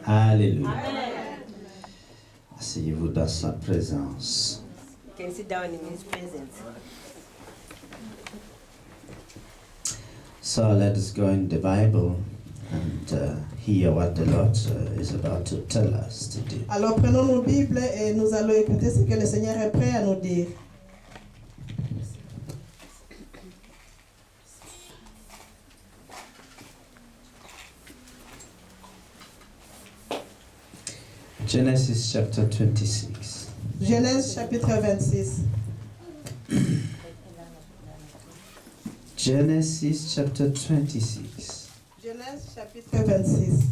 Alléluia. Asseyez-vous dans sa présence. You can sit down in his presence. So let us go in the Bible and hear what the Lord is about to tell us to do. Alors prenons nos Bibles et nous allons écouter ce que le Seigneur est prêt à nous dire. Genesis chapter 26. Genèse chapitre 26. Genesis chapter 26. Genèse chapitre 26.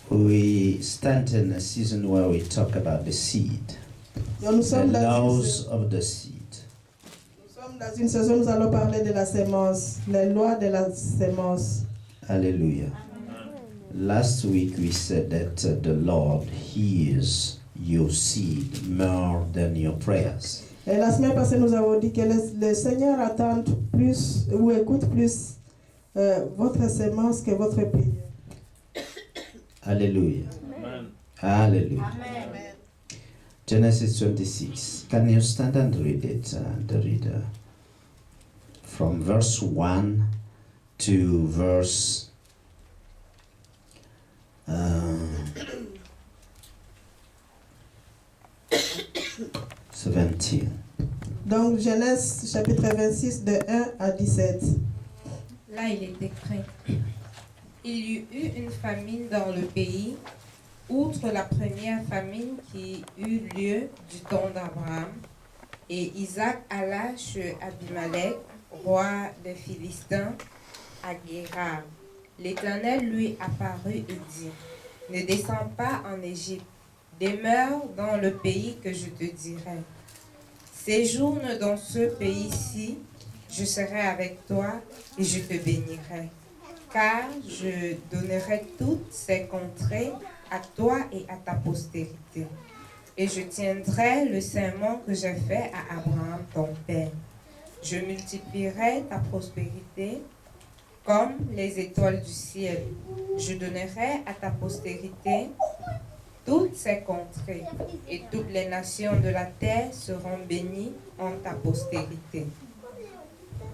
We stand in a season where we talk about the seed, Donc, nous the sommes laws of the seed. dans une saison où nous allons parler de la sémence, les lois de la sémence. Hallelujah. Last week we said that the Lord hears your seed more than your prayers. Et la semaine passée, nous avons dit que le Seigneur attend plus ou écoute plus votre sémence que votre prière. Hallelujah. Amen. Hallelujah. Amen. Genesis 26. Can you stand and read it, the reader? From verse 1 to verse 17. Donc Genèse chapitre 26 de 1 à 17. Là, il est écrit: Il y eut une famine dans le pays, outre la première famine qui eut lieu du temps d'Abraham. Et Isaac alla chez Abimelech, roi des Philistins, à Guérar. L'Éternel lui apparut et dit: Ne descends pas en Égypte, demeure dans le pays que je te dirai. Séjourne dans ce pays-ci, je serai avec toi et je te bénirai. Car je donnerai toutes ces contrées à toi et à ta postérité. Et je tiendrai le serment que j'ai fait à Abraham ton père. Je multiplierai ta prospérité comme les étoiles du ciel. Je donnerai à ta postérité toutes ces contrées, et toutes les nations de la terre seront bénies en ta postérité.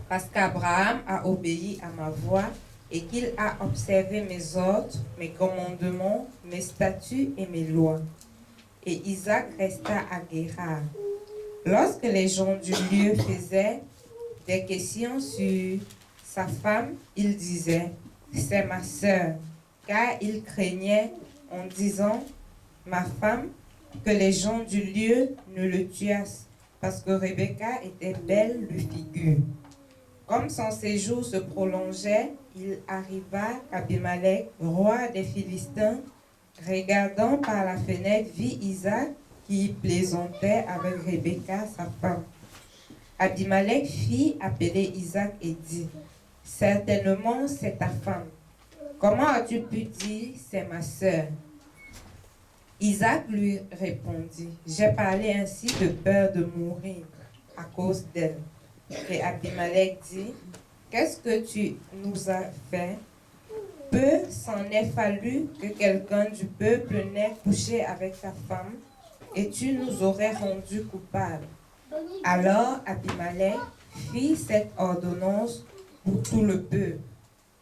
Parce qu'Abraham a obéi à ma voix, et qu'il a observé mes ordres, mes commandements, mes statuts et mes lois. Et Isaac resta à Guérar. Lorsque les gens du lieu faisaient des questions sur sa femme, il disait: C'est ma sœur, car il craignait en disant: Ma femme, que les gens du lieu ne le tuassent, parce que Rebecca était belle de figure. Comme son séjour se prolongeait, il arriva qu'Abimelech, roi des Philistins, regardant par la fenêtre, vit Isaac qui plaisantait avec Rebecca, sa femme. Abimelech fit appeler Isaac et dit: Certainement c'est ta femme. Comment as-tu pu dire c'est ma sœur? Isaac lui répondit: J'ai parlé ainsi de peur de mourir à cause d'elle. Et Abimelech dit: Qu'est-ce que tu nous as fait? Peu s'en est fallu que quelqu'un du peuple n'ait couché avec ta femme, et tu nous aurais rendus coupables. Alors Abimelech fit cette ordonnance pour tout le peuple: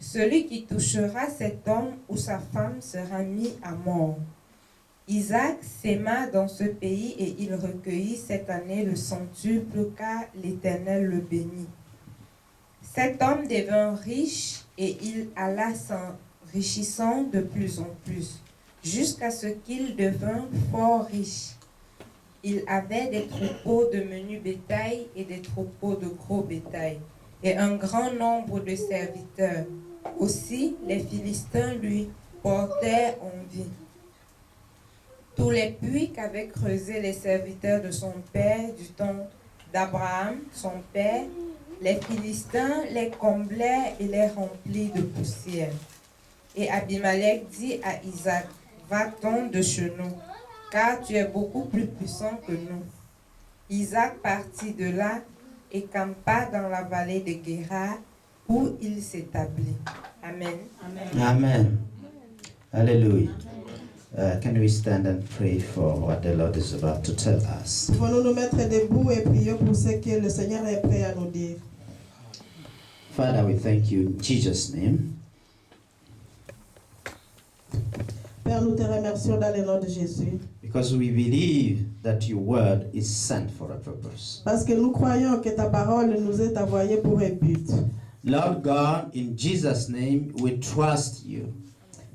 Celui qui touchera cet homme ou sa femme sera mis à mort. Isaac s'aima dans ce pays et il recueillit cette année le centuple, car l'Éternel le bénit. Cet homme devint riche et il alla s'enrichissant de plus en plus, jusqu'à ce qu'il devint fort riche. Il avait des troupeaux de menu bétail et des troupeaux de gros bétail, et un grand nombre de serviteurs. Aussi, les Philistins lui portaient envie. Tous les puits qu'avaient creusés les serviteurs de son père du temps d'Abraham, son père, Les Philistins les comblaient et les remplirent de poussière. Et Abimelech dit à Isaac, va-t'en de chez nous, car tu es beaucoup plus puissant que nous. Isaac partit de là et campa dans la vallée de Guérar, où il s'établit. Amen. Amen. Hallelujah. Can we stand and pray for what the Lord is about to tell us? Pouvons-nous nous mettre debout et prier pour ce que le Seigneur est prêt à nous dire. Father, we thank you in Jesus' name. Père, nous te remercions dans le nom de Jésus. Because we believe that your word is sent for a purpose. Parce que nous croyons que ta parole nous est envoyée pour un but. Lord God, in Jesus' name, we trust you.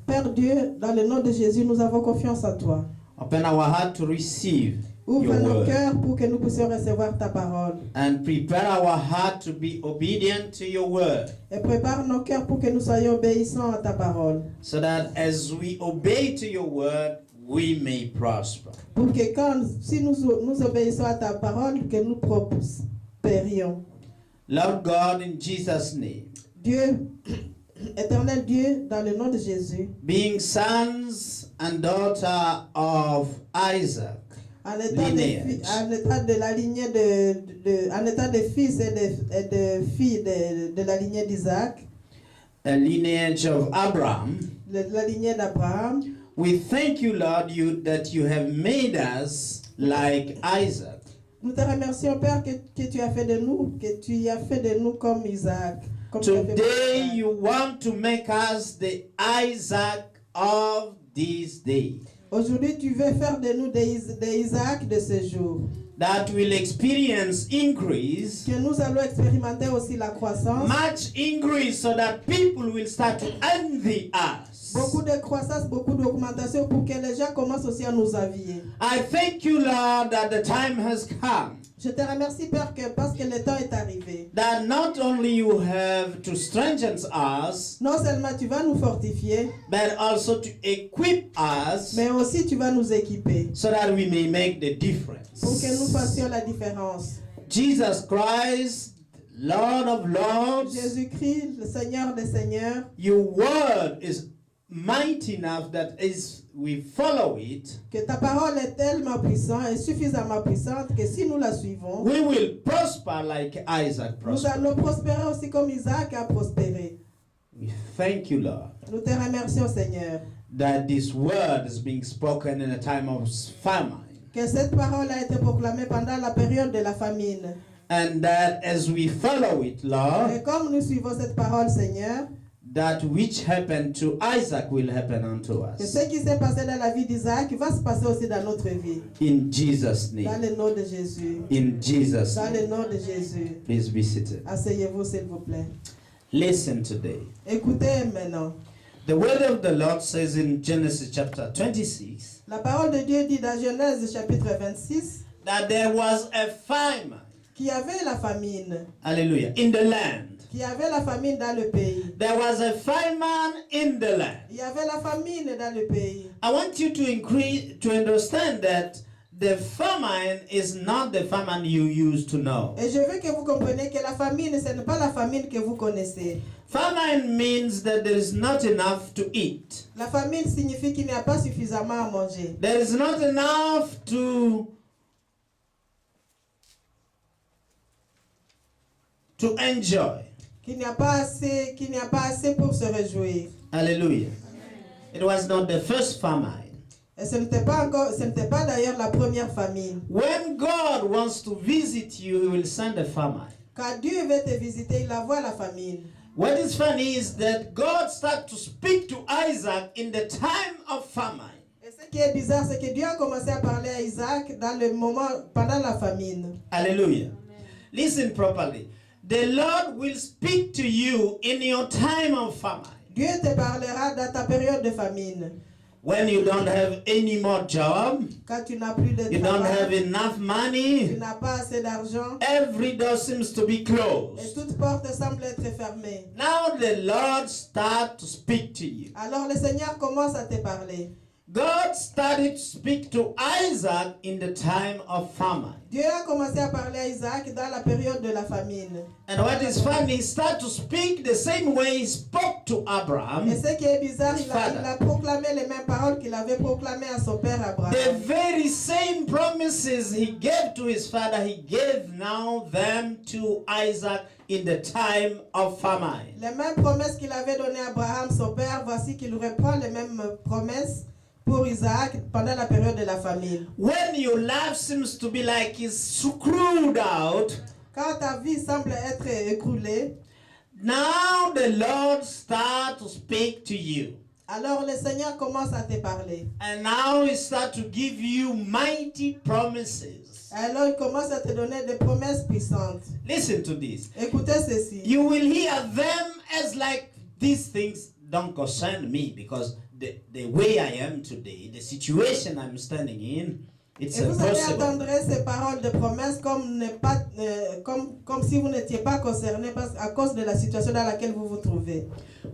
Père Dieu, dans le nom de Jésus, nous avons confiance en toi. Open our heart to receive Ouvre your nos word cœurs pour que nous puissions recevoir ta parole. and prepare our heart to be obedient to your word, Et prépare nos cœurs pour que nous soyons obéissants à ta parole. so that as we obey to your word, we may prosper. Pour que si nous obéissons à ta parole, que nous prospérions. Lord God, in Jesus' name, Dieu, éternel Dieu, dans le nom de Jésus, being sons and daughters of Isaac, en état lineage, en état de la lignée en état de fils et de filles de la lignée d'Isaac, a lineage of Abraham, la lignée d'Abraham, we thank you, Lord, that you have made us like Isaac. nous te remercions, Père, que tu as fait de nous, comme Isaac. Comme tu as fait Today Isaac. you want to make us the Isaac of this day, Aujourd'hui, tu veux faire de nous des Isaac de ce jour. that will experience increase, Que nous allons expérimenter aussi la croissance. much increase, so that people will start to envy us. Beaucoup de croissance, beaucoup d'augmentation pour que les gens commencent aussi à nous envier. I thank you, Lord, that the time has come, Je te remercie, Père, parce que le temps est arrivé. that not only you have to strengthen us, Non seulement tu vas nous fortifier, but also to equip us, mais aussi tu vas nous équiper so that we may make the pour que nous difference. fassions la différence. Jesus Christ, Lord of Lords, Jésus-Christ, le Seigneur des Seigneurs, your word is mighty enough that as we follow it, que ta parole est tellement puissante et suffisamment puissante que si nous la suivons, we will prosper like Isaac nous prospered. allons prospérer aussi comme Isaac a prospéré. We thank you, Lord, Nous te remercions, Seigneur, that this word is being spoken in a time of famine, que cette parole a été proclamée pendant la période de la famine. and that as we follow it, Lord, Et comme nous suivons cette parole, Seigneur, that which happened to Isaac will happen unto que us. ce qui s'est passé dans la vie d'Isaac va se passer aussi dans notre vie. In Jesus' Dans name. le nom de Jésus. In Jesus' Dans name. le nom de Jésus. Please be seated. Asseyez-vous, s'il vous plaît. Listen today. Écoutez maintenant. The word of the Lord says in Genesis chapter 26 La parole de Dieu dit dans Genèse chapitre 26 that there was a famine, qu'il y avait la famine. hallelujah, in the land. Qu'il y avait la famine dans le pays. There was a famine in the land. Il y avait la famine dans le pays. I want you to understand that the famine is not the famine you used to know. Et je veux que vous compreniez que la famine, ce n'est pas la famine que vous connaissez. Famine means that there is not enough to eat. La famine signifie qu'il n'y a pas suffisamment à manger. There is not enough to enjoy. Qu'il n'y a pas assez pour se réjouir. Hallelujah. It was not the first famine. Et ce n'était pas d'ailleurs la première famine. When God wants to visit you, He will send a famine. Quand Dieu veut te visiter, il envoie la famine. What is funny is that God started to speak to Isaac in the time of famine. Et ce qui est bizarre, c'est que Dieu a commencé à parler à Isaac pendant la famine. Hallelujah. Listen properly. The Lord will speak to you in your time of famine. Dieu te parlera dans ta période de famine. When you don't have any more job, Quand tu n'as plus de you don't have travail, enough tu money, n'as pas assez d'argent, every door seems to be et closed. toute porte semble être fermée. Now the Lord start to speak to you. Alors le Seigneur commence à te parler. God started to speak to Isaac in the time of famine. Dieu a commencé à parler à Isaac dans la période de la famine. And what is funny, he started to speak the same way he spoke to Abraham. Et ce qui est bizarre, his il father. a proclamé les mêmes paroles qu'il avait proclamées à son père Abraham. The very same promises he gave to his father, he gave now them to Isaac in the time of famine. Les mêmes promesses qu'il avait données à Abraham, son père, voici qu'il reprend les mêmes promesses pour Isaac pendant la période de la famine. When your life seems to be like it's screwed out, Quand ta vie semble être écroulée, now the Lord starts to speak to you. alors le Seigneur commence à te parler. And now he starts to give you mighty promises. Alors il commence à te donner des promesses puissantes. Listen to this. Écoutez ceci. You will hear them as like these things don't concern me because the way I am today, the situation I'm standing in, it's Et vous allez impossible. entendre ces paroles de promesses comme si vous n'étiez pas concerné à cause de la situation dans laquelle vous vous trouvez.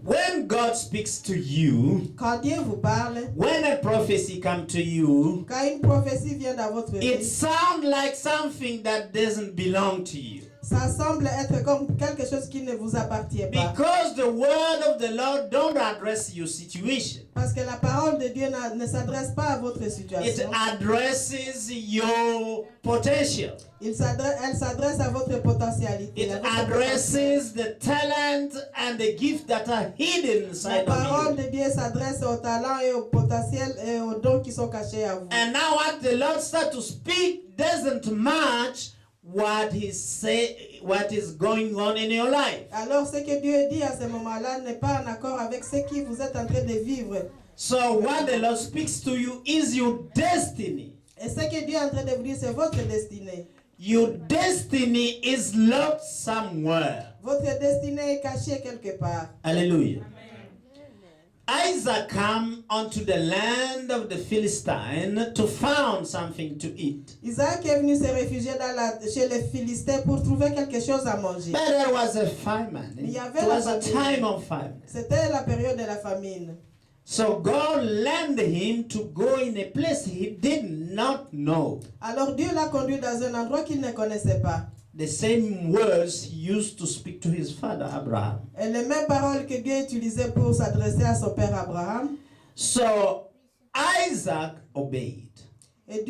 When God speaks to you, Quand Dieu vous parle, when a prophecy comes to you, quand une prophétie vient dans votre it vie, sounds like something that doesn't belong to you. ça semble être comme quelque chose qui ne vous appartient pas. Because the word of the Lord don't address your situation. Parce que la parole de Dieu ne s'adresse pas à votre It situation. addresses your potential. Elle s'adresse à votre potentialité. It à votre addresses the talent and the gift that are hidden La inside parole of you. de Dieu s'adresse aux talents et au potentiel et aux dons qui sont cachés à vous. And now what the Lord starts to speak doesn't match what is going on in your life. Alors ce que Dieu dit à ce moment-là n'est pas en accord avec ce que vous êtes en train de vivre. So what the Lord speaks to you is your destiny. Et ce que Dieu est en train de vous dire, c'est votre destinée. Your destiny is locked somewhere. Votre destinée est cachée quelque part. Hallelujah. Isaac came unto the land of the Philistine to find something to eat. Isaac est venu se réfugier chez les Philistins pour trouver quelque chose à manger. But there was a famine. Il y It avait was la a famine. time of famine. C'était la période de la famine. So God led him to go in a place he did not know. Alors Dieu l'a conduit dans un endroit qu'il ne connaissait pas. The same words he used to speak to his father Abraham. Et les mêmes paroles que Dieu utilisait pour s'adresser à son père Abraham. So Isaac obeyed. Et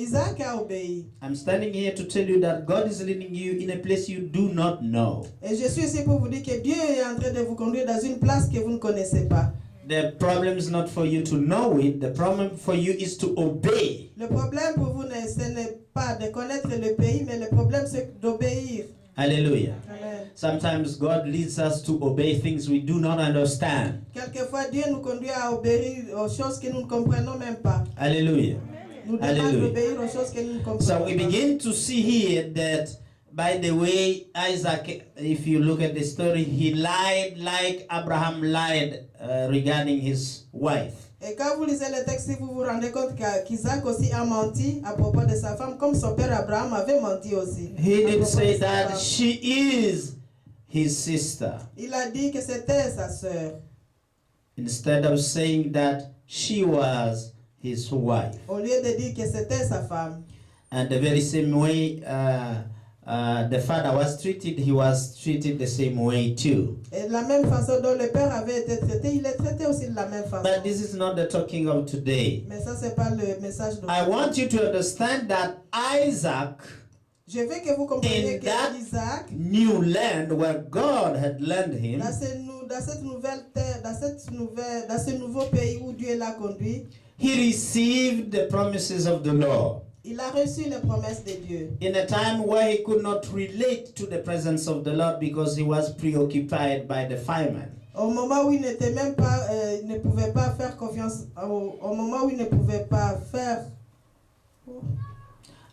Isaac a obéi. I'm standing here to tell you that God is leading you in a place you do not know. Et je suis ici pour vous dire que Dieu est en train de vous conduire dans une place que vous ne connaissez pas. The problem is not for you to know it. The problem for you is to obey. Le problème pour vous, ce n'est pas de connaître le pays, mais le problème c'est d'obéir. Hallelujah. Amen. Sometimes God leads us to obey things we do not understand. Quelquefois, Dieu nous conduit à obéir aux choses que nous ne comprenons même pas. Hallelujah. Nous demande Hallelujah. d'obéir aux choses que nous ne comprenons So we pas. begin to see here that, by the way, Isaac, if you look at the story, he lied like Abraham lied regarding his wife. Et quand vous lisez le texte, vous vous rendez compte qu'Isaac aussi a menti à propos de sa femme, comme son père Abraham avait menti aussi. He à did propos say de sa that femme. she is his sister, Il a dit que c'était sa sœur, instead of saying that she was his wife. au lieu de dire que c'était sa femme. And the very same way the father was treated, he was treated the same way too. Et de la même façon dont le père avait été traité, il est traité aussi de la même façon. But this is not the talking of today. Mais ça, c'est pas le message de I want you to understand that Isaac Je veux que vous compreniez In que that- Isaac, new land where God had led him, dans cette nouvelle terre, dans ce nouveau pays où Dieu l'a conduit, he received the promises of the Lord. il a reçu les promesses de Dieu. In a time where he could not relate to the presence of the Lord because he was preoccupied by the famine. Au moment où il n'était même pas, il ne pouvait pas faire confiance, au moment où il ne pouvait pas faire.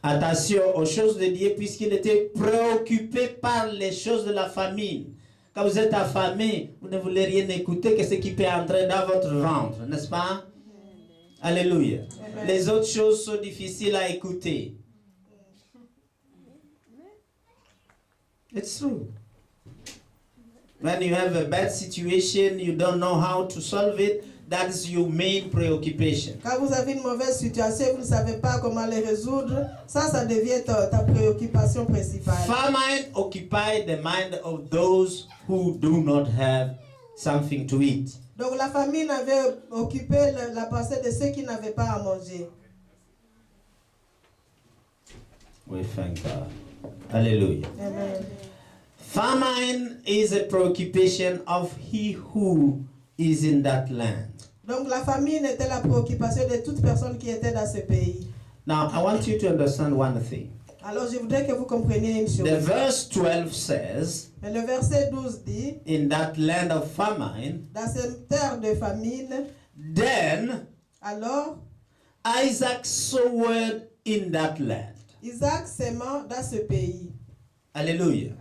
Attention aux choses de Dieu puisqu'il était préoccupé par les choses de la famine. Quand vous êtes affamé, vous ne voulez rien écouter que ce qui peut entrer dans votre ventre, n'est-ce pas? Alléluia. Amen. Les autres choses sont difficiles à écouter. It's true. When you have a bad situation, you don't know how to solve it, that's your main preoccupation. Quand vous avez une mauvaise situation et vous ne savez pas comment les résoudre, ça devient ta préoccupation principale. Famine occupied the mind of those who do not have something to eat. Donc la famine avait occupé la pensée de ceux qui n'avaient pas à manger. We thank God. Hallelujah. Amen. Famine is a preoccupation of he who is in that land. Donc la famine était la préoccupation de toute personne qui était dans ce pays. Now, I want you to understand one thing. Alors je voudrais que vous compreniez une chose. The verse 12 says, Mais le verset 12 dit, in that land of famine, dans cette terre de famine, then alors Isaac sowed in that land. Isaac s'aimant dans ce pays. Hallelujah.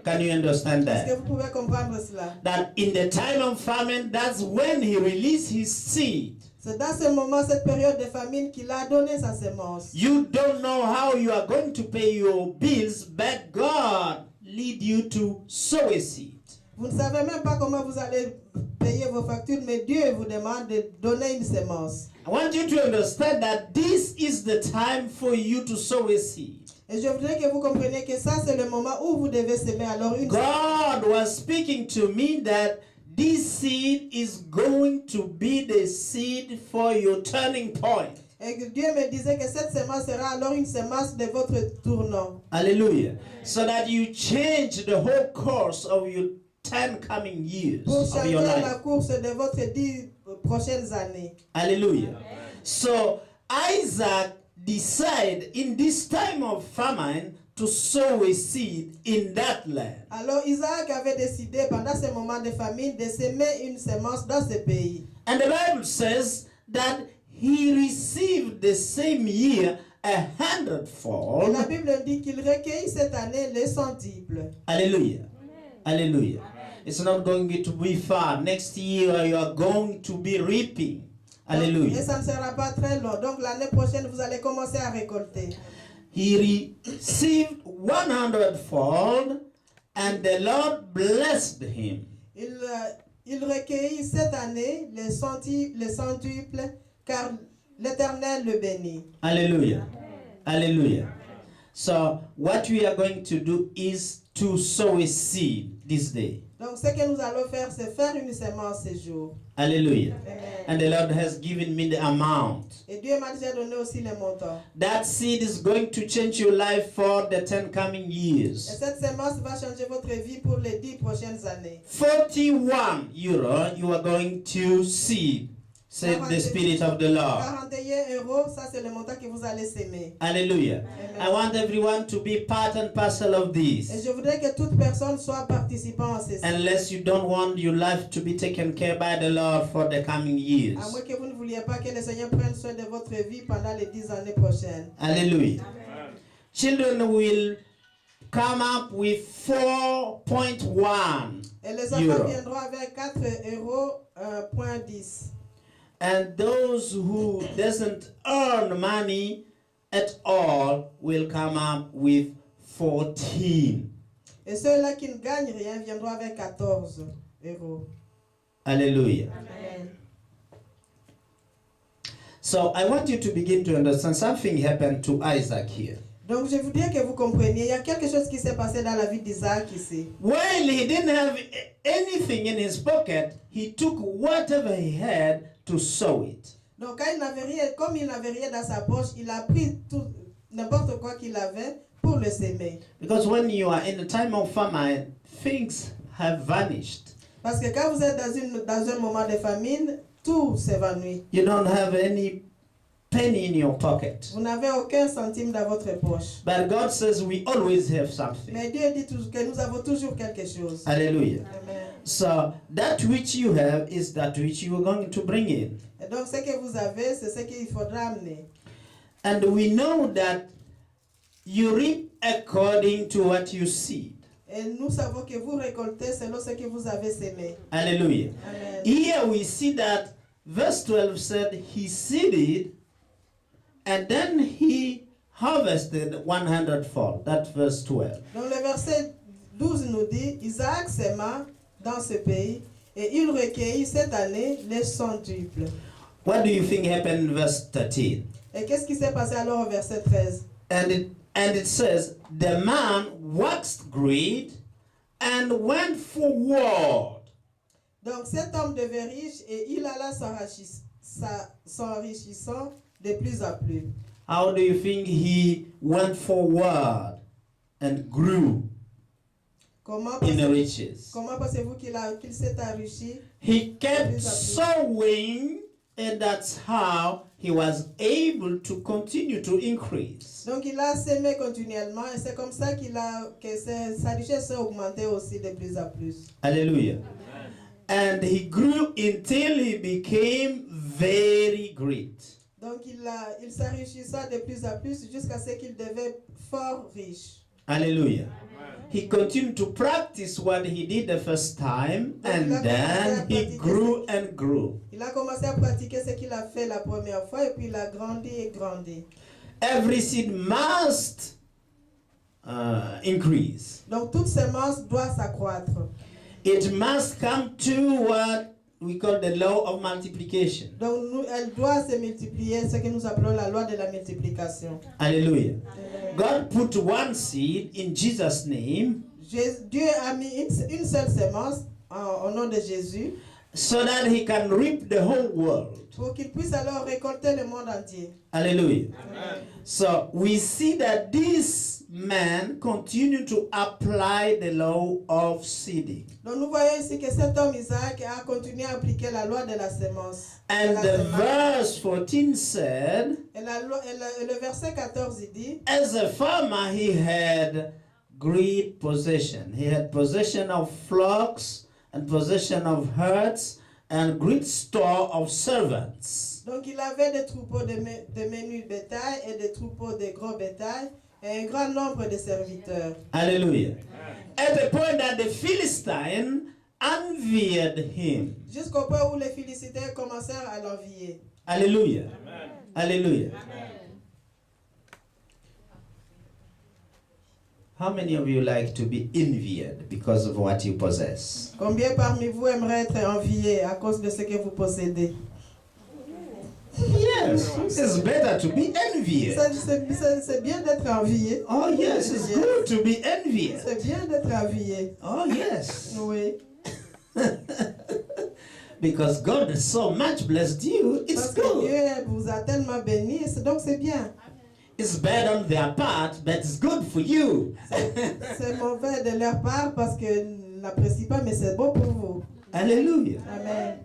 Can you understand Est-ce que that? vous pouvez comprendre cela? That in the time of famine, that's when he released his seed. C'est dans ce moment, cette période de famine, qu'il a donné sa semence. You don't know how you are going to pay your bills, but God lead you to sow a seed. Vous ne savez même pas comment vous allez payer vos factures, mais Dieu vous demande de donner une semence. I want you to understand that this is the time for you to sow a seed. Et je voudrais que vous compreniez que ça, c'est le moment où vous devez semer alors une semence. God was speaking to me that this seed is going to be the seed for your turning point. Et que Dieu me disait que cette semence sera alors une semence de votre tournant. Hallelujah. So that you change the whole course of your 10 coming years Pour of changer your la life. course de votre 10 prochaines années. Hallelujah. So Isaac decided in this time of famine to sow a seed in that land. Alors Isaac avait décidé pendant ce moment de famine de semer une semence dans ce pays. And the Bible says that he received the same year a Et la hundredfold. Bible dit qu'il recueillit cette année les centuples. Hallelujah. Hallelujah. It's not going to be far. Next year you are going to be reaping. Et Hallelujah. ça ne sera pas très long. Donc l'année prochaine, vous allez commencer à récolter. He received 100-fold and the Lord blessed him. Il recueillit cette année les centuples, car l'Éternel le bénit. Hallelujah. Hallelujah. So what we are going to do is to sow a seed this day. Donc ce que nous allons faire, c'est faire une semence ce jour. Hallelujah. Amen. And the Lord has given me the amount. Et Dieu m'a déjà donné aussi les montants. That seed is going to change your life for the 10 coming Et years. cette semence va changer votre vie pour les 10 prochaines années. 41 euro you are going to see, said the Spirit of the Lord. 41 €, ça c'est le montant que vous allez s'aimer. Hallelujah. I want everyone to be part and parcel of Et this. je voudrais que toute personne soit participant en ceci. Unless you don't want your life to be taken care by the Lord for the coming years. À moins que vous ne vouliez pas que le Seigneur prenne soin de votre vie pendant les 10 années prochaines. Hallelujah. Children will come up with 4.1 Et les enfants euro. viendront avec 4 €, .10. And those who doesn't earn money at all will come up with 14. Et ceux-là qui ne gagnent rien viendront avec 14 €. Hallelujah. Amen. So I want you to begin to understand something happened to Isaac here. Donc je voudrais que vous compreniez, il y a quelque chose qui s'est passé dans la vie d'Isaac ici. While he didn't have anything in his pocket, he took whatever he had to sow it. Donc quand il n'avait rien, comme il n'avait rien dans sa poche, il a pris tout, n'importe quoi qu'il avait pour le semer. Because when you are in a time of famine, things have vanished. Parce que quand vous êtes dans un moment de famine, tout s'évanouit. You don't have any penny in your pocket. Vous n'avez aucun centime dans votre poche. But God says we always have something. Mais Dieu dit que nous avons toujours quelque chose. Hallelujah. Amen. So that which you have is that which you are going to bring in. Et donc ce que vous avez, c'est ce qu'il faudra amener. And we know that you reap according to what you seed. Et nous savons que vous récoltez selon ce que vous avez semé. Hallelujah. Amen. Here we see that verse 12 said he seeded and then he harvested 100-fold. That's verse 12. Donc le verset 12 nous dit, Isaac s'aima dans ce pays Et il recueillit cette année les centuples. What do you think happened in verse 13? Et qu'est-ce qui s'est passé alors au verset 13? And it says, the man waxed great and went forward. Donc cet homme devint riche et il alla s'enrichissant de plus en plus. How do you think he went forward and grew Comment in riches? pensez-vous qu'il s'est enrichi? He kept Plus en plus. sowing, and that's how he was able to continue to increase. Donc il a sémé continuellement et c'est comme ça sa richesse s'est augmentée aussi de plus en plus. Hallelujah. And he grew until he became very great. Donc il s'enrichissa de plus en plus jusqu'à ce qu'il devienne fort riche. Hallelujah. He continued to practice what he did the first time, and then he grew and grew. Il a commencé à pratiquer ce qu'il a fait la première fois et puis il a grandi et grandi. Every seed must increase. Donc toute semence doit s'accroître. It must come to what we call the law of multiplication. Donc elle doit se multiplier, ce que nous appelons la loi de la multiplication. Hallelujah. God put one seed in Jesus' name Dieu a mis une seule semence au nom de Jésus so that he can reap the whole world. pour qu'il puisse alors récolter le monde entier. Hallelujah. So we see that this man continued to apply the law of seeding. Donc nous voyons ici que cet homme Isaac a continué à appliquer la loi de la semence. And the verse 14 said, Et le verset 14 il dit, as a farmer he had great possession. He had possession of flocks and possession of herds and great store of servants. donc il avait des troupeaux de menus bétail et des troupeaux de gros bétail et un grand nombre de serviteurs. Hallelujah. At the point that the Philistine envied him. Jusqu'au point où les Philistins commencèrent à l'envier. Hallelujah. Hallelujah. How many of you like to be envied because of what you possess? Combien parmi vous aimeraient être enviés à cause de ce que vous possédez? Yes, it's better to be envied. C'est bien d'être envié. Oh yes, it's good to be envied. C'est bien d'être envié. Oh yes. Oui. Because God has so much blessed you, it's Parce que good. Dieu vous a tellement béni, donc c'est bien. It's bad on their part, but it's good for you. C'est mauvais de leur part parce qu'ils n'apprécient pas, mais c'est bon pour vous. Hallelujah. Amen.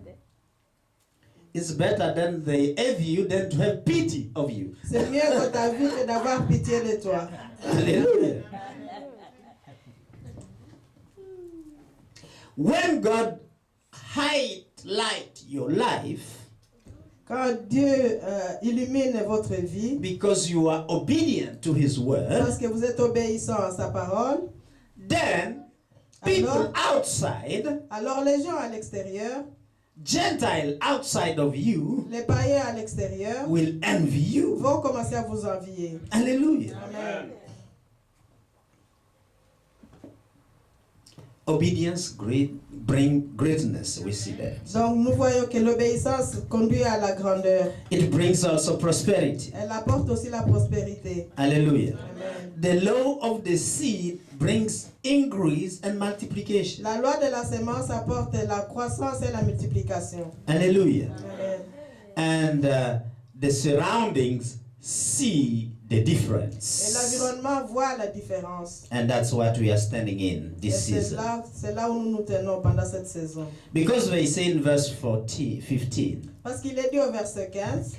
It's better than they envy you than to have pity of you. C'est mieux que ta vie que d'avoir pitié de toi. Hallelujah. When God highlight your life, Quand Dieu illumine votre vie, because you are obedient to His word, parce que vous êtes obéissant à sa parole, then people outside, alors les gens à l'extérieur, Gentile outside of you, les païens à l'extérieur, will envy you. vont commencer à vous envier. Hallelujah. Amen. Obedience bring greatness. We see that. Donc nous voyons que l'obéissance conduit à la grandeur. It brings also prosperity. Elle apporte aussi la prospérité. Hallelujah. Amen. The law of the seed brings increase and multiplication. La loi de la semence apporte la croissance et la multiplication. Hallelujah. Amen. And the surroundings see the Et difference. l'environnement voit la différence. And that's what we are standing in Et this c'est season. là où nous nous tenons pendant cette saison. Because they say in verse 15, Parce qu'il est dit au verset 15,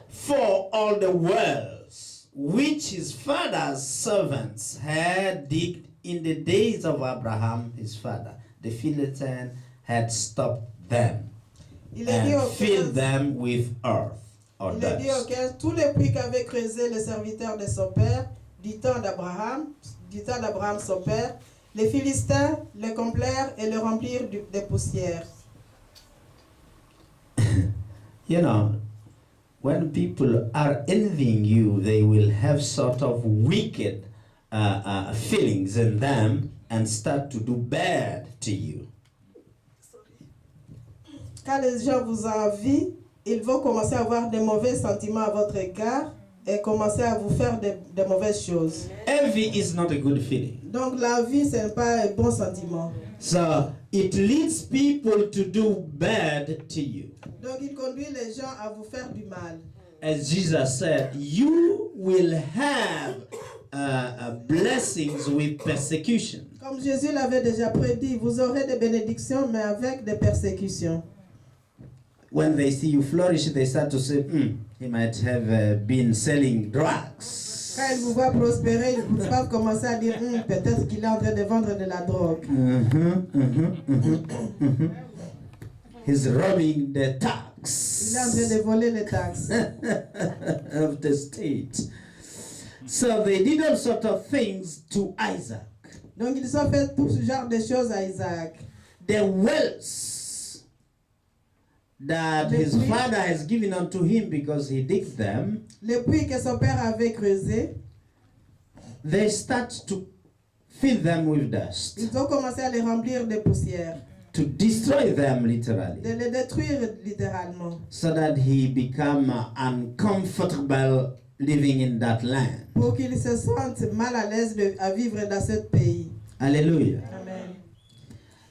for all the wells which his father's servants had digged in the days of Abraham his father, the Philistine had stopped them il est dit au and filled 15, them with earth or il est dit au dust. 15, tous les puits qu'avait creusés les serviteurs de son père, du temps d'Abraham son père, les Philistins le comblèrent et le remplirent de poussière. You know, when people are envying you, they will have sort of wicked feelings in them and start to do bad to you. Quand les gens vous envient, ils vont commencer à avoir des mauvais sentiments à votre égard et commencer à vous faire des mauvaises choses. Envy is not a good feeling. Donc l'envie, ce n'est pas un bon sentiment. So it leads people to do bad to you. Donc il conduit les gens à vous faire du mal. As Jesus said, you will have blessings with persecution. Comme Jésus l'avait déjà prédit, vous aurez des bénédictions, mais avec des persécutions. When they see you flourish, they start to say, he might have been selling drugs. Quand ils vous voient prospérer, ils peuvent commencer à dire, peut-être qu'il est en train de vendre de la drogue. He's robbing the Il est en tax train de voler les taxes. of the state. So they did all sorts of things to Isaac. Donc ils ont fait tout ce genre de choses à Isaac. The wells that his father has given unto him because he digged them, Les puits que son père avait creusés, they start to fill them with dust, ils ont commencé à les remplir de poussière, to destroy them literally, de les détruire littéralement, so that he become uncomfortable living in that land. pour qu'ils se sentent mal à l'aise à vivre dans ce pays. Hallelujah. Amen.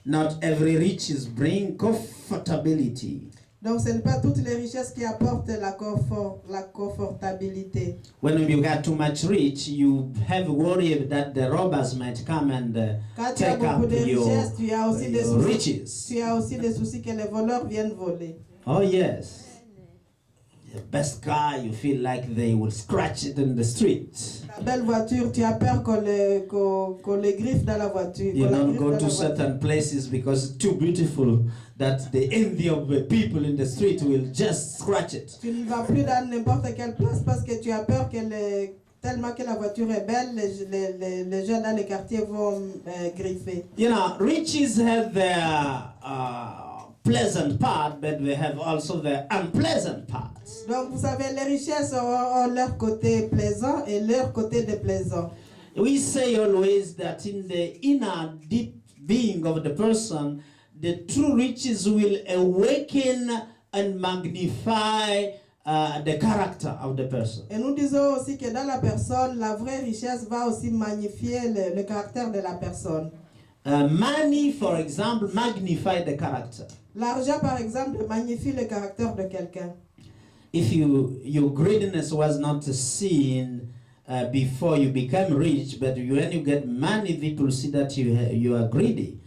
Not every riches bring comfortability. Donc ce n'est pas toutes les richesses qui apportent la confortabilité. When you got too much rich, you have worry that the robbers might come and Quand tu as take up beaucoup de your richesses, tu as aussi des soucis. riches. Tu as aussi des soucis que les voleurs viennent voler. Oh yes. The best car, you feel like they will scratch it in the street. La belle voiture, tu as peur qu'on les griffe dans la voiture. You qu'on la don't griffe go dans to la certain places because it's too beautiful that the envy of the people in the street will just scratch it. Tu ne vas plus dans n'importe quelle place parce que tu as peur que tellement que la voiture est belle, les gens dans les quartiers vont griffer. You know, riches have their pleasant part, but they have also their unpleasant parts. Donc vous savez, les richesses ont leur côté plaisant et leur côté déplaisant. We say always that in the inner deep being of the person, the true riches will awaken and magnify the character of the person. Et nous disons aussi que dans la personne, la vraie richesse va aussi magnifier le caractère de la personne. Money, for example, magnify the character. L'argent, par exemple, magnifie le caractère de quelqu'un. If your greediness was not seen before you became rich, but when you get money, people see that you are greedy.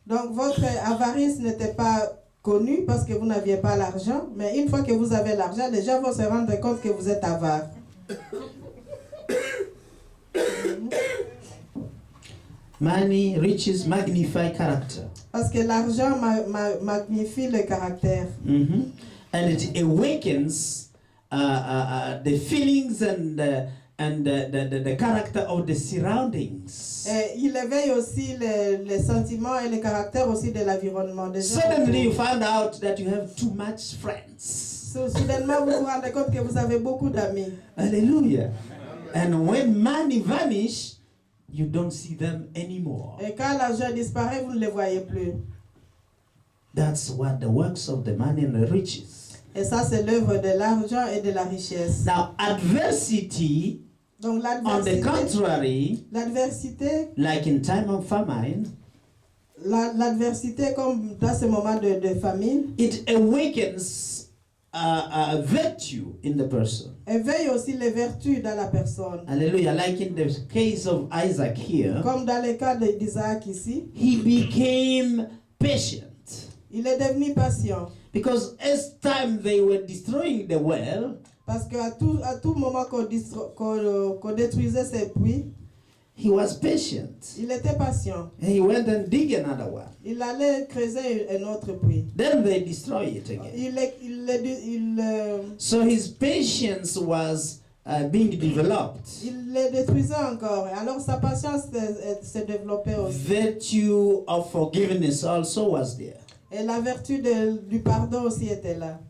Donc votre avarice n'était pas connue parce que vous n'aviez pas l'argent, mais une fois que vous avez l'argent, les gens vont se rendre compte que vous êtes avare. Money, riches magnify character. Parce que l'argent magnifie le caractère. And it awakens the feelings and the character of the surroundings. Et il éveille aussi les sentiments et le caractère aussi de l'environnement. des gens Suddenly you autour. find out that you have too much friends. Soudainement, vous vous rendez compte que vous avez beaucoup d'amis. Hallelujah. And when money vanish, you don't see them anymore. Et quand l'argent disparaît, vous ne les voyez plus. That's what the works of the money and the riches. Et ça, c'est l'œuvre de l'argent et de la richesse. Now, adversity, Donc on the contrary, l'adversité, like in time of famine, l'adversité comme dans ce moment de famine, it awakens virtue in the person. éveille aussi les vertus dans la personne. Hallelujah. Like in the case of Isaac here, Comme dans le cas d'Isaac ici, he became patient. il est devenu patient. Because as time they were destroying the well, Parce qu'à tout moment qu'on détruisait ses puits, he was patient. il était patient. And he went and dig another one. Il allait creuser un autre puits. Then they destroy it again. So his patience was being developed. Il les détruisait encore. Et alors sa patience s'est développée aussi. Virtue of forgiveness also was there. Et la vertu du pardon aussi était là.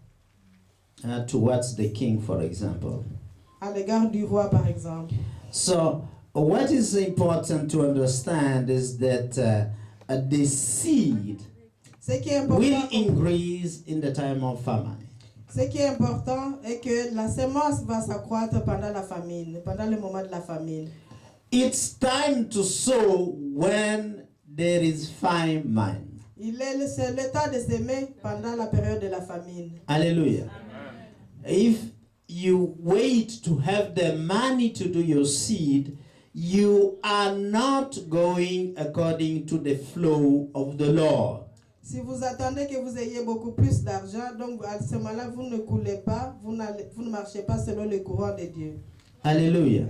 Towards the king, for example. À l'égard du roi, par exemple. So, what is important to understand is that the seed Ce qui est will important, increase in the time of famine. ce qui est important est que la semence va s'accroître pendant la famine, pendant le moment de la famine. It's time to sow when there is famine. C'est le temps de s'aimer pendant la période de la famine. Hallelujah. If you wait to have the money to do your seed, you are not going according to the flow of the Lord. Si vous attendez que vous ayez beaucoup plus d'argent, donc à ce moment-là, vous ne coulez pas, vous ne marchez pas selon le courant de Dieu. Hallelujah.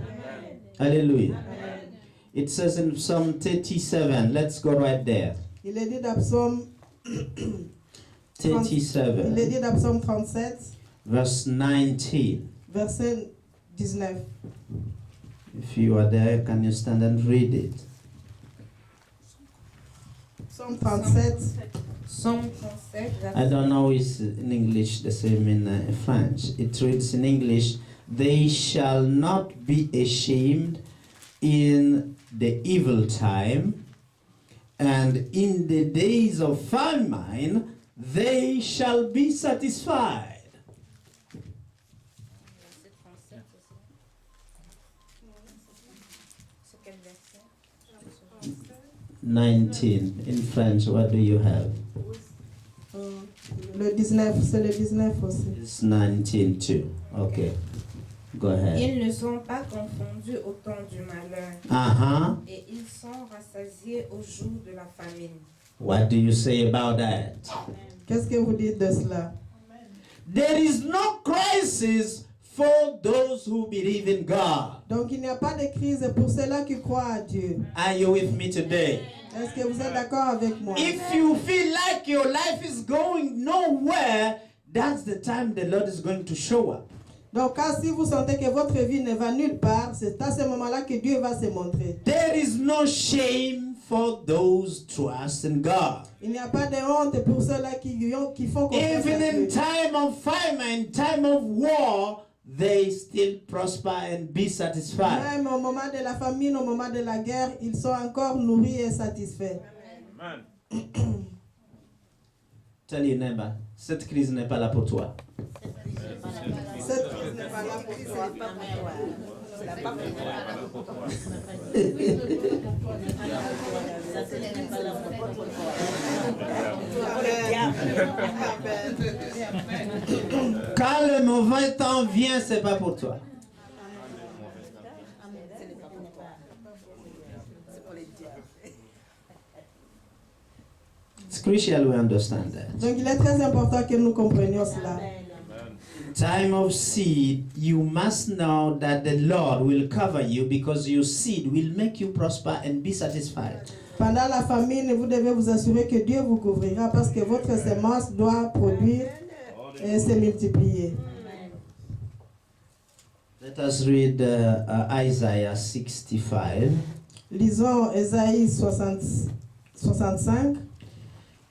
Hallelujah. It says in Psalm 37, let's go right there. Il est dit dans Psaume 37, verse 19. verset 19. If you are there, can you stand and read it? Psaume 37. Psaume 37, I don't know it's in English the same in French. It reads in English, they shall not be ashamed in the evil time, and in the days of famine they shall be satisfied. C'est quel verset? 19 in French, what do you have? Le 19, c'est le 19 aussi. It's 19 too. Okay, go ahead. Ils ne sont pas confondus au temps du malheur, Uh-huh. et ils sont rassasiés au jour de la famine. What do you say about that? Qu'est-ce que vous dites de cela? There is no crisis for those who believe in God. Donc il n'y a pas de crise pour ceux-là qui croient à Dieu. Are you with me today? Est-ce que vous êtes d'accord avec moi? If you feel like your life is going nowhere, that's the time the Lord is going to show up. Donc si vous sentez que votre vie ne va nulle part, c'est à ce moment-là que Dieu va se montrer. There is no shame for those trust in God. Il n'y a pas de honte pour ceux-là qui font confiance Even à in Dieu. time of famine, time of war, they still prosper and be satisfied. Même au moment de la famine, au moment de la guerre, ils sont encore nourris et satisfaits. Amen. Tell your neighbor, cette crise n'est pas là pour toi. Cette crise n'est pas là pour toi. Quand le mauvais temps vient, c'est pas pour toi. It's crucial we understand that. Donc il est très important que nous comprenions cela. Time of seed, you must know that the Lord will cover you because your seed will make you prosper and be satisfied. Pendant la famine, vous devez vous assurer que Dieu vous couvrira parce que votre semence doit produire et se multiplier. Let us read Isaiah 65 Lisons Ésaïe 65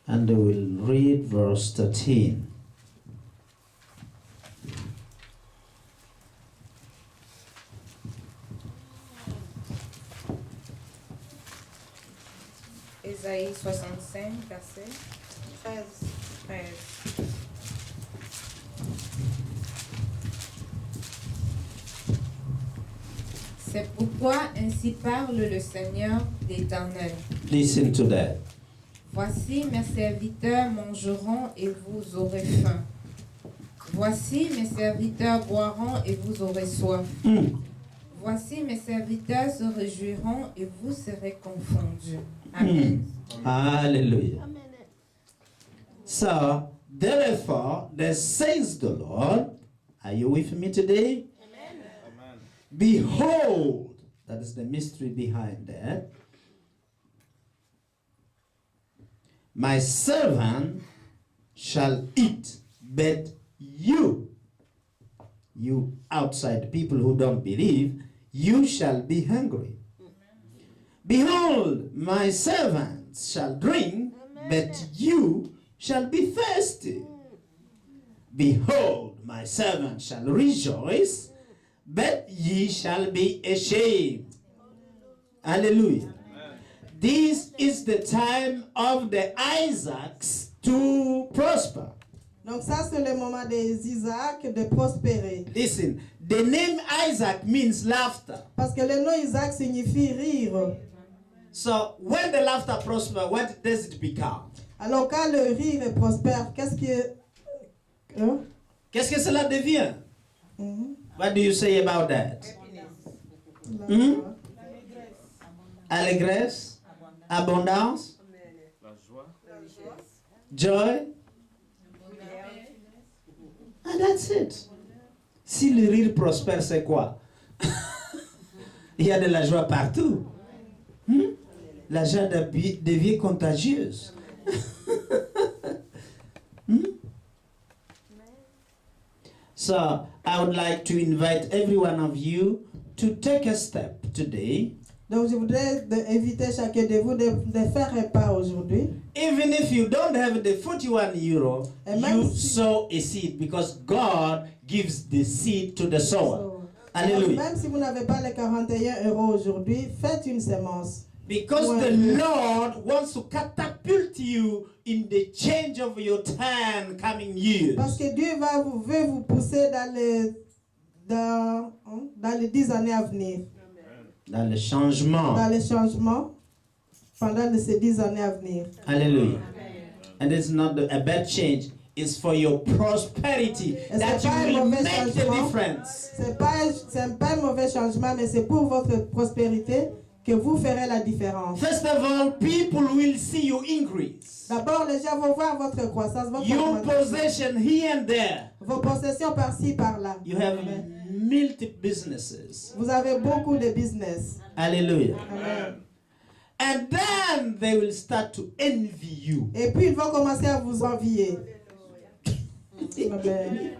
and we'll read verse 13. Ésaïe 65, verset 13. C'est pourquoi ainsi parle le Seigneur d'Éternel. Listen to that. Voici mes serviteurs mangeront et vous aurez faim. Voici mes serviteurs boiront et vous aurez soif. Voici mes serviteurs se réjouiront et vous serez confondus. Amen. Hallelujah. So, therefore, thus says the Lord, are you with me today? Amen. Behold, that is the mystery behind that. My servant shall eat, but you outside people who don't believe, you shall be hungry. Behold, my servants shall drink, but you shall be thirsty. Behold, my servant shall rejoice, but ye shall be ashamed. Hallelujah. This is the time of the Isaacs to prosper. Donc ça, c'est le moment des Isaac de prospérer. Listen, the name Isaac means laughter. Parce que le nom Isaac signifie rire. So when the laughter prospers, what does it become? Alors quand le rire est prospère, qu'est-ce que... Hein? Qu'est-ce que cela devient? Mhm. What do you say about that? Hmm? Allégresse, abondance, La joie. joy. And that's it. Si le rire prospère, c'est quoi? Il y a de la joie partout. Hmm? La joie devient contagieuse. Hmm? So, I would like to invite every one of you to take a step today. Donc je voudrais inviter chacun de vous de faire un pas aujourd'hui. Even if you don't have the 41 euro, Amen. you sow a seed because God gives the seed to the sower. So, Hallelujah. même si vous n'avez pas les 41 euros aujourd'hui, faites une semence. Because Ouais. the Lord wants to catapult you in the change of your 10 coming years. Parce que Dieu veut vous pousser dans les 10 années à venir. Dans le changement. Dans les changements pendant ces 10 années à venir. Hallelujah. And it's not a bad change. It's for your prosperity Et that c'est pas un you will mauvais make the changement. difference. C'est pas un mauvais changement, mais c'est pour votre prospérité que vous ferez la différence. First of all, people will see you increase. D'abord, les gens vont voir votre croissance, votre Your augmentation. possession here and there. Vos possessions par-ci, par-là. You have Amen. multiple businesses. Vous avez beaucoup de business. Hallelujah. Amen. And then they will start to envy you. Et puis, ils vont commencer à vous envier. Amen.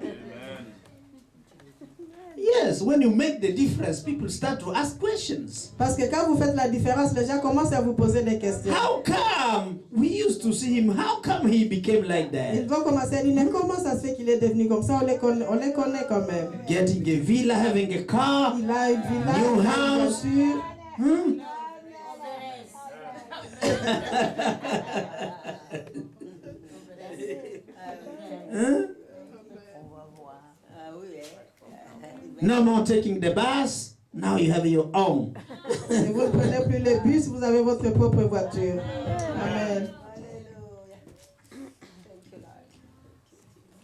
Yes, when you make the difference, people start to ask questions. Parce que quand vous faites la différence, les gens commencent à vous poser des questions. How come we used to see him? How come he became like Ils that? vont commencer à dire, mais comment ça se fait qu'il est devenu comme ça? On les connaît quand même. Getting a villa, having a car. Il a une villa, New il a une house. voiture. Hmm? Huh? Ah oui, No more taking the bus. Now you have your own. Et vous ne prenez plus le bus, vous avez votre propre voiture. Amen.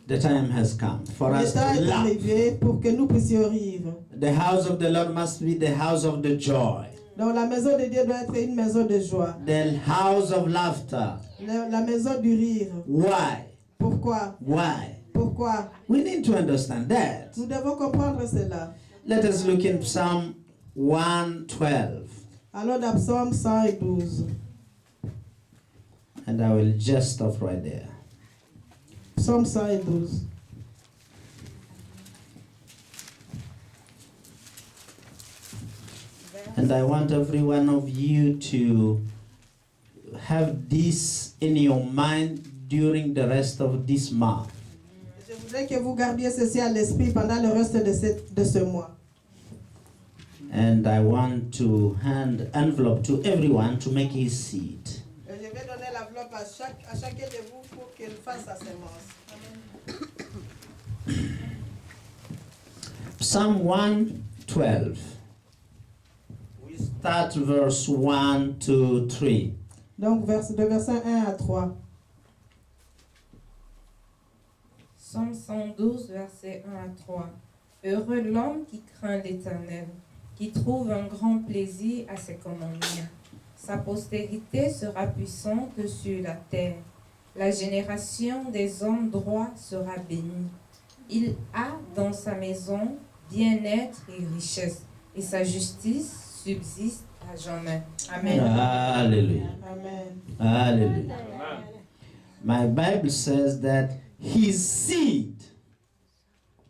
The time has come for Le us temps to est laugh. arrivé pour que nous puissions rire. The house of the Lord must be the house of the joy, Donc la maison de Dieu doit être une maison de joie. the house of laughter. La maison du rire. Why? Pourquoi? Why? Pourquoi? We need to understand that. Nous devons comprendre cela. Let us look in Psalm 112. Alors dans Psaume 112. And I will just stop right there. Psaume 112. And I want every one of you to have this in your mind during the rest of this month. Je voudrais que vous gardiez ceci à l'esprit pendant le reste de ce mois. And I want to hand envelope to everyone to make his seed. Et je vais donner l'enveloppe à chacun de vous pour qu'il fasse sa sémence. Psalm 112. We start verse 1 to 3. Donc de verset 1 à 3. Psaume 112, versets 1 à 3. Heureux l'homme qui craint l'Éternel, qui trouve un grand plaisir à ses commandements. Sa postérité sera puissante sur la terre. La génération des hommes droits sera bénie. Il a dans sa maison bien-être et richesse, et sa justice subsiste à jamais. Amen. Hallelujah. Amen. Hallelujah. Amen. My Bible says that his seed,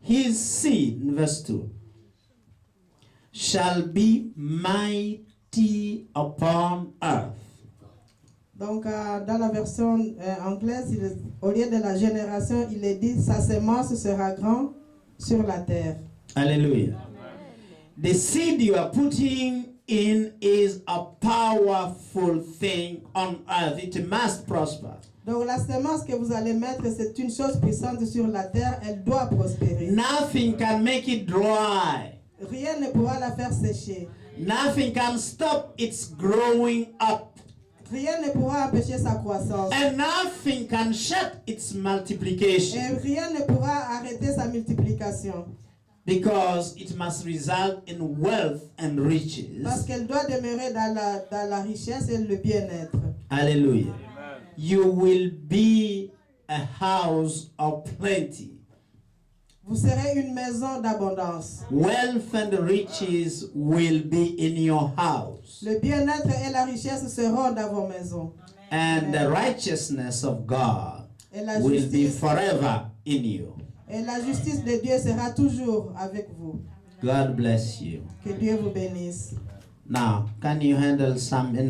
in verse 2, shall be mighty upon earth. Donc dans la version anglaise, au lieu de la génération, il est dit sa sémence sera grande sur la terre. Hallelujah. The seed you are putting in is a powerful thing on earth. It must prosper. Donc la semence que vous allez mettre, c'est une chose puissante sur la terre, elle doit prospérer. Nothing can make it dry. Rien ne pourra la faire sécher. Nothing can stop its growing up. Rien ne pourra empêcher sa croissance. And nothing can shut its multiplication. Et rien ne pourra arrêter sa multiplication. Because it must result in wealth and riches. Parce qu'elle doit demeurer dans la richesse et le bien-être. Hallelujah. You will be a house of plenty. Vous serez une maison d'abondance. Wealth and riches will be in your house. Le bien-être et la richesse seront dans vos maisons. And the righteousness of God Et la will be justice, forever in you. et la justice de Dieu sera toujours avec vous. God bless you. Que Dieu vous bénisse. Now, can you handle some